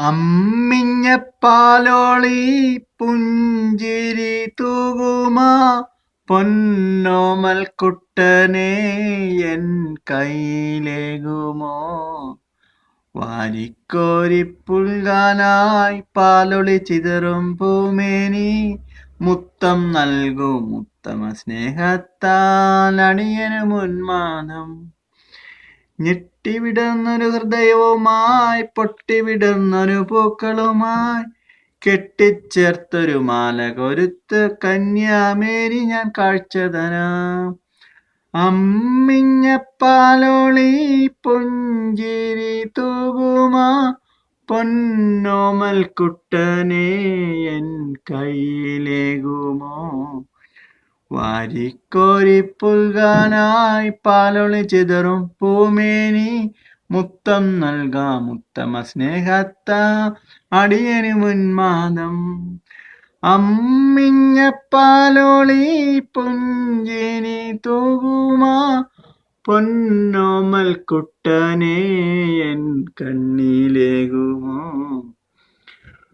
അമ്മിഞ്ഞപ്പാലോളി പുഞ്ചിരി തൂകുമാ പൊന്നോമൽ കുട്ടനെ എൻ കയ്യിലേകുമോ? വാരിക്കോരി പുൽകാനായി പാലൊളി ചിതറും പൂമേനി മുത്തം നൽകും ഉത്തമ സ്നേഹത്താൽ അണിയനു മുന്മാനം. ഞെട്ടിവിടുന്നൊരു ഹൃദയവുമായി പൊട്ടിവിടുന്നൊരു പൂക്കളുമായി കെട്ടിച്ചേർത്തൊരു മാല കൊരുത്ത് കന്യാമേരി ഞാൻ കാഴ്ച തരാം. അമ്മിഞ്ഞപ്പാലോളി പുഞ്ചിരി തൂകുമാ പൊന്നോമൽ കുട്ടനെ എൻ കയ്യിലേകുമോ? വാരിക്കോരി പുൽകാനായി പാലൊളി ചിതറും പൂമേനി മുത്തം നൽകാം ഉത്തമ സ്നേഹത്താ അടിയനു മുന്മാനം. അമ്മിഞ്ഞപ്പാലോളി പുഞ്ചിരി തൂകുമാ പൊന്നോമൽ കുട്ടനെ എൻ കണ്ണിലേകുമോ?